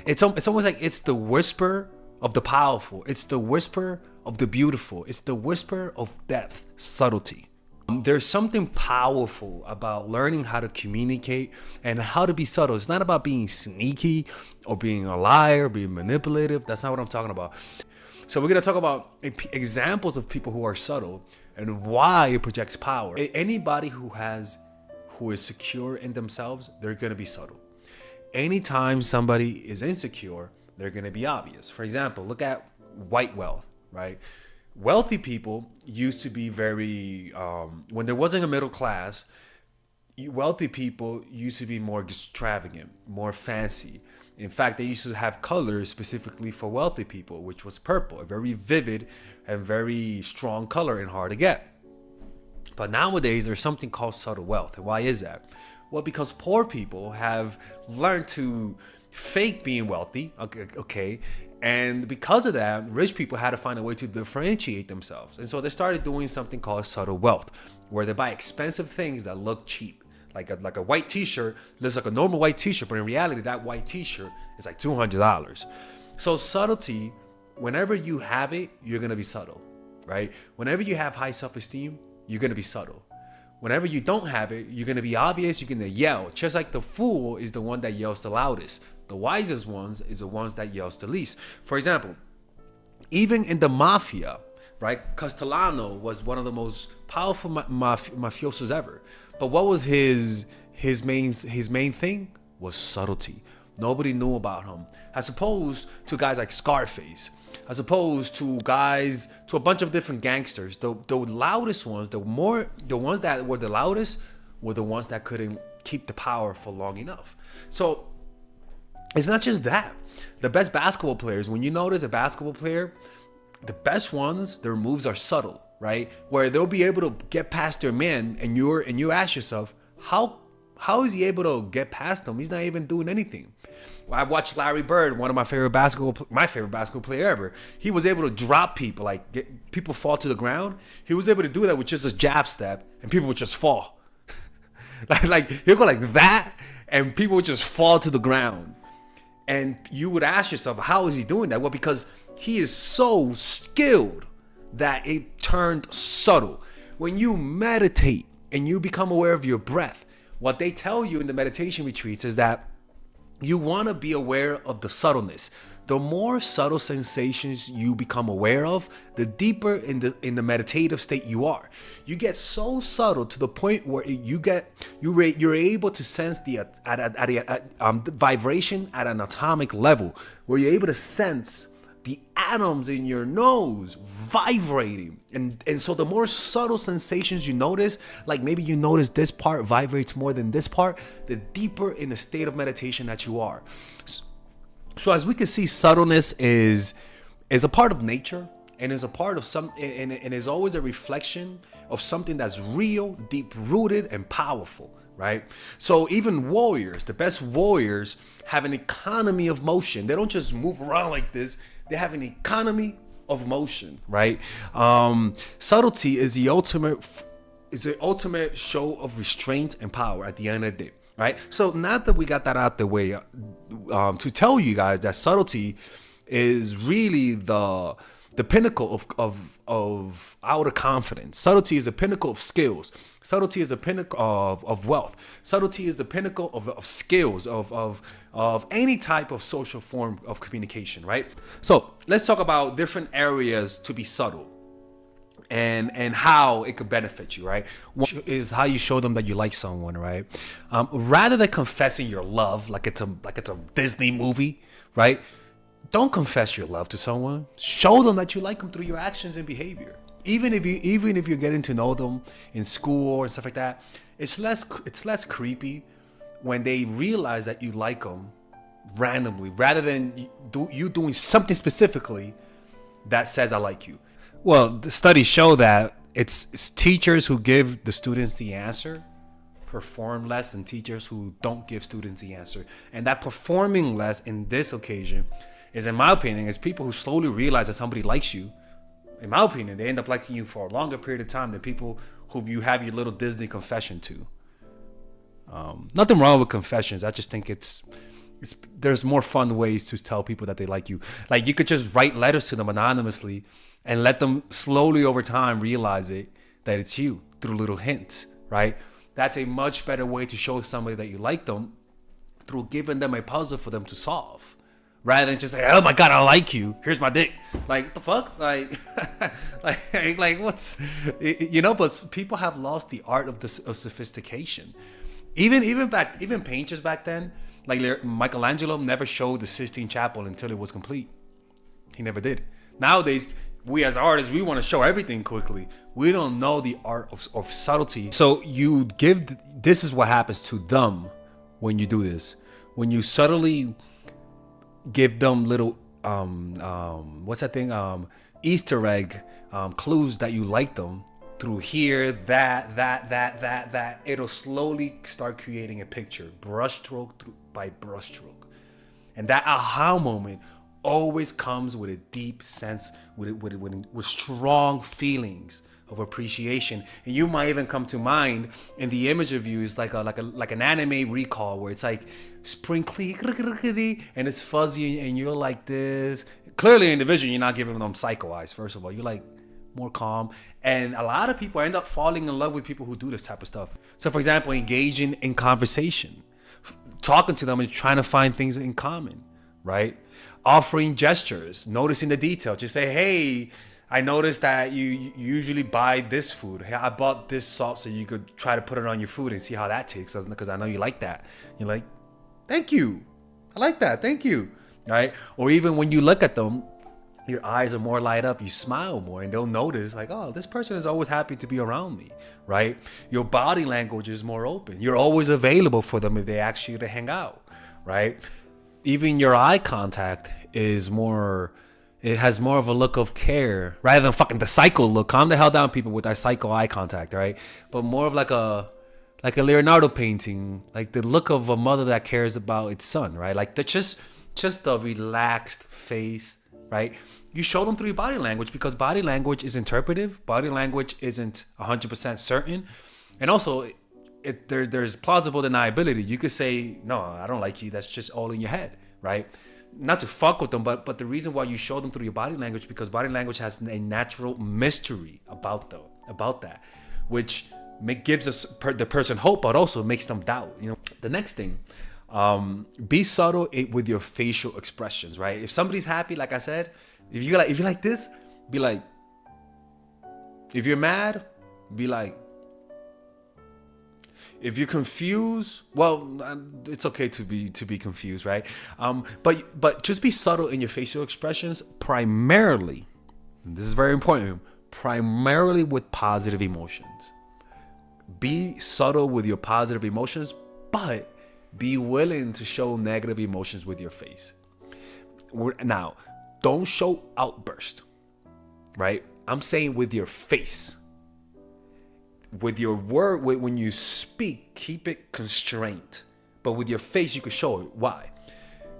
It's almost like it's the whisper of the powerful. It's the whisper of the beautiful. It's the whisper of depth, subtlety. There's something powerful about learning how to communicate and how to be subtle. It's not about being sneaky or being a liar, being manipulative. That's not what I'm talking about. So we're going to talk about examples of people who are subtle and why it projects power. Anybody who is secure in themselves, they're going to be subtle. Anytime somebody is insecure, they're going to be obvious. For example, look at white wealth, right? Wealthy people used to be very, when there wasn't a middle class, wealthy people used to be more extravagant, more fancy. In fact, they used to have colors specifically for wealthy people, which was purple, a very vivid and very strong color and hard to get. But nowadays, there's something called subtle wealth. And why is that? Well, because poor people have learned to fake being wealthy, okay? And because of that, rich people had to find a way to differentiate themselves. And so they started doing something called subtle wealth, where they buy expensive things that look cheap. Like a white t-shirt looks like a normal white t-shirt, but in reality, that white t-shirt is like $200. So subtlety, whenever you have it, you're going to be subtle, right? Whenever you have high self-esteem, you're going to be subtle. Whenever you don't have it, you're going to be obvious. You're going to yell. Just like the fool is the one that yells the loudest. The wisest ones is the ones that yells the least. For example, even in the mafia, right? Castellano was one of the most powerful mafiosos ever. But what was his main thing? Was subtlety. Nobody knew about him. As opposed to guys like Scarface. As opposed to a bunch of different gangsters. The loudest ones, the ones that were the loudest were the ones that couldn't keep the power for long enough. So it's not just that. The best basketball players, when you notice a basketball player, the best ones, their moves are subtle, right? Where they'll be able to get past their man, and you ask yourself, how is he able to get past them? He's not even doing anything. I watched Larry Bird, my favorite basketball player ever. He was able to drop people, like get people fall to the ground. He was able to do that with just a jab step, and people would just fall. like he'll go like that, and people would just fall to the ground. And you would ask yourself, how is he doing that? Well, because he is so skilled that it turned subtle. When you meditate and you become aware of your breath, what they tell you in the meditation retreats is that you want to be aware of the subtleness. The more subtle sensations you become aware of, the deeper in the meditative state you are. You get so subtle to the point where you're able to sense the vibration at an atomic level, where you're able to sense the atoms in your nose vibrating. And so the more subtle sensations you notice, like maybe you notice this part vibrates more than this part, the deeper in the state of meditation that you are. So as we can see, subtleness is a part of nature, and is a part of and is always a reflection of something that's real, deep rooted, and powerful, right? So even warriors, the best warriors, have an economy of motion. They don't just move around like this. They have an economy of motion, right? Subtlety is the ultimate show of restraint and power at the end of the day. Right. So now that we got that out the way, to tell you guys that subtlety is really the pinnacle of outer confidence. Subtlety is the pinnacle of skills. Subtlety is the pinnacle of wealth. Subtlety is the pinnacle of skills of any type of social form of communication. Right. So let's talk about different areas to be subtle. And how it could benefit you, right? One is how you show them that you like someone, right? Rather than confessing your love like it's a Disney movie, right? Don't confess your love to someone. Show them that you like them through your actions and behavior. Even if you're getting to know them in school and stuff like that, it's less creepy when they realize that you like them randomly, rather than you doing something specifically that says I like you. Well, the studies show that it's teachers who give the students the answer perform less than teachers who don't give students the answer. And that performing less in this occasion is, in my opinion, is people who slowly realize that somebody likes you. In my opinion, they end up liking you for a longer period of time than people who you have your little Disney confession to. Nothing wrong with confessions. I just think it's There's more fun ways to tell people that they like you. Like you could just write letters to them anonymously and let them slowly over time realize that it's you through little hints, right? That's a much better way to show somebody that you like them, through giving them a puzzle for them to solve, rather than just say, "Oh my God, I like you. Here's my dick." Like, what the fuck? Like, like what's, you know? But people have lost the art of sophistication. Even painters back then, like Michelangelo, never showed the Sistine Chapel until it was complete. He never did. Nowadays, we as artists, we want to show everything quickly. We don't know the art of subtlety. So you give. This is what happens to them when you do this. When you subtly give them little what's that thing, Easter egg clues that you like them through here, that it'll slowly start creating a picture, brushstroke by brushstroke. And that aha moment always comes with a deep sense, with strong feelings of appreciation. And you might even come to mind, and the image of you is like an anime recall, where it's like sprinkly and it's fuzzy and you're like this. Clearly in the vision, you're not giving them psycho eyes. First of all, you're like more calm. And a lot of people end up falling in love with people who do this type of stuff. So for example, engaging in conversation, talking to them and trying to find things in common, right? Offering gestures, noticing the detail. Just say, "Hey, I noticed that you usually buy this food. Hey, I bought this salt so you could try to put it on your food and see how that tastes, because I know you like that." You're like, "Thank you. I like that. Thank you." Right? Or even when you look at them, your eyes are more light up, you smile more, and they'll notice like, "Oh, this person is always happy to be around me," right? Your body language is more open. You're always available for them if they ask you to hang out, right? Even your eye contact is more, it has more of a look of care rather than fucking the psycho look. Calm the hell down, people, with that psycho eye contact, right? But more of like a Leonardo painting, like the look of a mother that cares about its son, right? Like just a relaxed face, right? You show them through your body language, because body language is interpretive. Body language isn't 100% certain. And also, there's plausible deniability. You could say, "No, I don't like you. That's just all in your head," right? Not to fuck with them, but the reason why you show them through your body language, because body language has a natural mystery about that, which gives us the person hope, but also makes them doubt. You know, the next thing, be subtle with your facial expressions, right? If somebody's happy, like I said, if you're like this, be like. If you're mad, be like. If you're confused, well, it's okay to be confused, right? But just be subtle in your facial expressions, primarily. And this is very important. Primarily with positive emotions. Be subtle with your positive emotions, but be willing to show negative emotions with your face. Now, don't show outburst, right? I'm saying with your face. With your word, when you speak, keep it constrained. But with your face, you can show it. Why?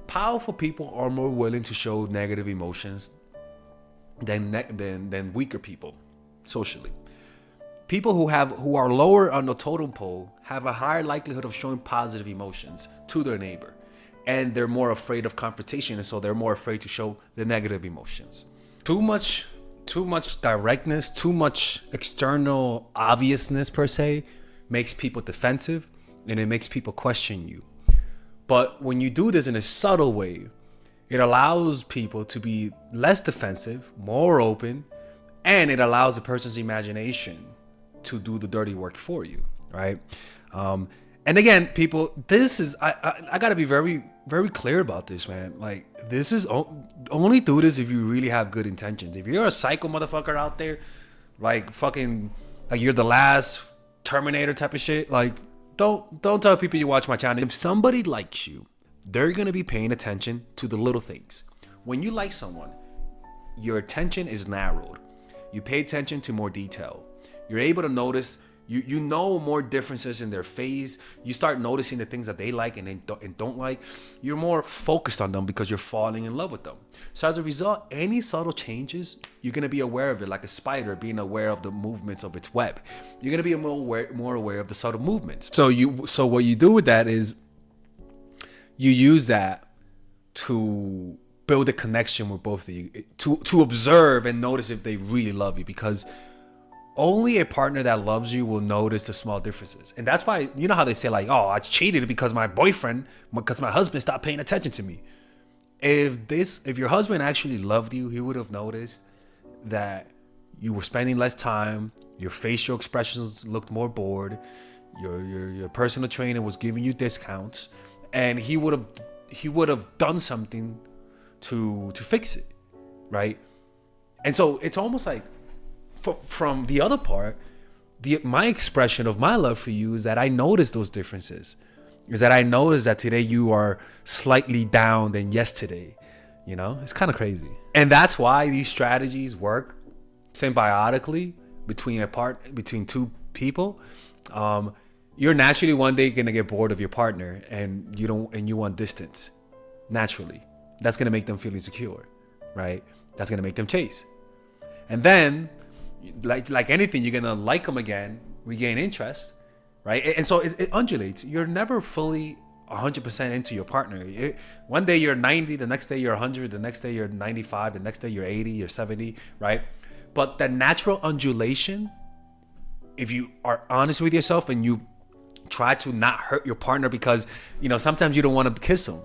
Powerful people are more willing to show negative emotions than weaker people socially. People who are lower on the totem pole have a higher likelihood of showing positive emotions to their neighbor, and they're more afraid of confrontation, and so they're more afraid to show the negative emotions. Too much directness, too much external obviousness per se makes people defensive, and it makes people question you. But when you do this in a subtle way, it allows people to be less defensive, more open, and it allows the person's imagination to do the dirty work for you, right? And again, people, this is, I gotta be very, very clear about this, man. Like, this is only do this if you really have good intentions. If you're a psycho motherfucker out there, like fucking, like you're the last Terminator type of shit, like don't tell people you watch my channel. If somebody likes you, they're gonna be paying attention to the little things. When you like someone, your attention is narrowed. You pay attention to more detail. You're able to notice, you know more differences in their face. You start noticing the things that they like and don't like. You're more focused on them because you're falling in love with them. So as a result, any subtle changes, you're going to be aware of it, like a spider being aware of the movements of its web. You're going to be more aware of the subtle movements. So what you do with that is you use that to build a connection with both of you, to observe and notice if they really love you, because only a partner that loves you will notice the small differences. And that's why, you know how they say like, oh, I cheated because my husband stopped paying attention to me. If your husband actually loved you, he would have noticed that you were spending less time, your facial expressions looked more bored, your personal trainer was giving you discounts, and he would have done something to fix it, right? And so it's almost like, from the other part, my expression of my love for you is that I notice those differences. Is that I notice that today you are slightly down than yesterday. You know, it's kind of crazy. And that's why these strategies work symbiotically between two people. You're naturally one day gonna get bored of your partner, and you want distance. Naturally, that's gonna make them feel insecure, right? That's gonna make them chase, and then, like anything, you're gonna like them again, regain interest, right? And so it undulates. You're never fully 100% into your partner. One day you're 90, the next day you're 100, the next day you're 95, the next day you're 80, you're 70, right? But the natural undulation, if you are honest with yourself and you try to not hurt your partner, because sometimes you don't want to kiss him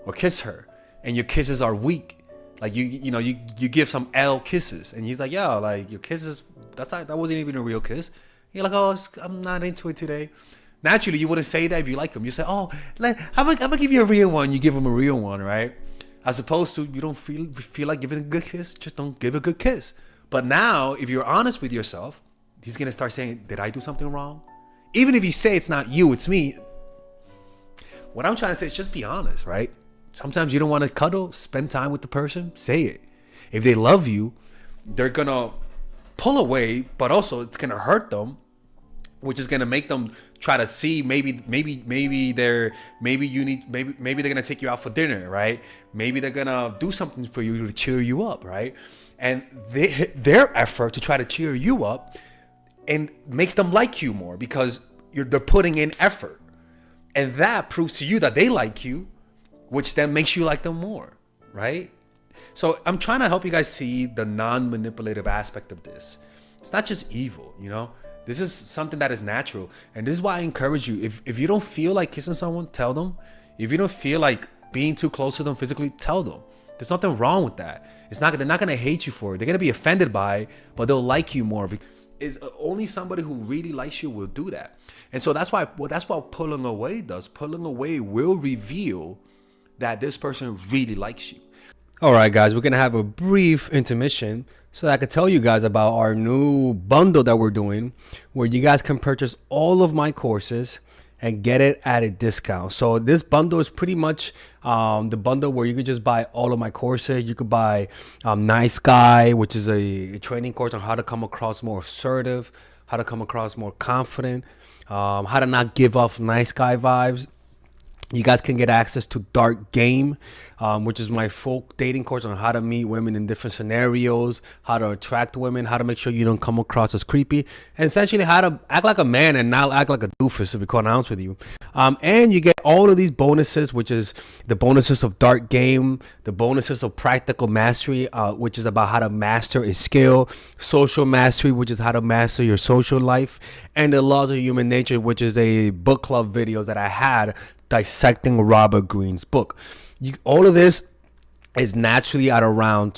or kiss her, and your kisses are weak. Like you give some L kisses, and he's like, yo, like your kisses, that wasn't even a real kiss. You're like, oh, I'm not into it today. Naturally, you wouldn't say that if you like him. You say, oh, I'm gonna give you a real one. You give him a real one, right? As opposed to, you don't feel like giving a good kiss, just don't give a good kiss. But now, if you're honest with yourself, he's gonna start saying, did I do something wrong? Even if you say it's not you, it's me. What I'm trying to say is just be honest, right? Sometimes you don't want to cuddle, spend time with the person, say it. If they love you, they're gonna pull away, but also it's gonna hurt them, which is gonna make them try to see maybe they're gonna take you out for dinner, right? Maybe they're gonna do something for you to cheer you up, right? And their effort to try to cheer you up and makes them like you more, because they're putting in effort, and that proves to you that they like you, which then makes you like them more, right? So I'm trying to help you guys see the non-manipulative aspect of this. It's not just evil, This is something that is natural. And this is why I encourage you. If you don't feel like kissing someone, tell them. If you don't feel like being too close to them physically, tell them. There's nothing wrong with that. They're not going to hate you for it. They're going to be offended by it, but they'll like you more. Is only somebody who really likes you will do that. And so that's why pulling away does. Pulling away will reveal that this person really likes you. All right, guys, we're going to have a brief intermission so that I could tell you guys about our new bundle that we're doing, where you guys can purchase all of my courses and get it at a discount. So this bundle is pretty much the bundle where you could just buy all of my courses. You could buy Nice Guy, which is a training course on how to come across more assertive, how to come across more confident, how to not give off nice guy vibes. You guys can get access to Dark Game, which is my full dating course on how to meet women in different scenarios, how to attract women, how to make sure you don't come across as creepy, and essentially how to act like a man and not act like a doofus, to be quite honest with you. And you get all of these bonuses, which is the bonuses of Dark Game, the bonuses of Practical Mastery, which is about how to master a skill, Social Mastery, which is how to master your social life, and the Laws of Human Nature, which is a book club videos that I had dissecting Robert Greene's book. All of this is naturally at around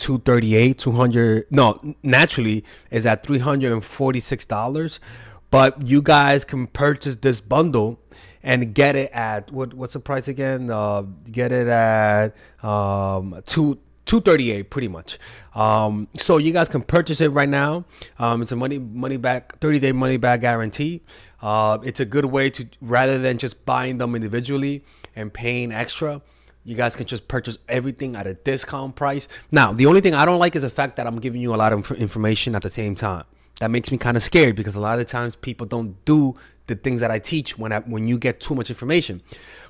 naturally is at $346, but you guys can purchase this bundle and get it at what's the price again? Get it at $238 pretty much. So you guys can purchase it right now. It's a money back 30-day money back guarantee. It's a good way to, rather than just buying them individually and paying extra, you guys can just purchase everything at a discount price. Now, the only thing I don't like is the fact that I'm giving you a lot of information at the same time. That makes me kind of scared, because a lot of times people don't do the things that I teach when you get too much information.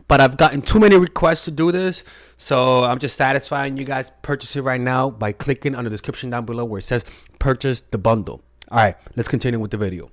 But I've gotten too many requests to do this, so I'm just satisfying you guys. Purchase it right now by clicking on the description down below where it says purchase the bundle. All right, let's continue with the video.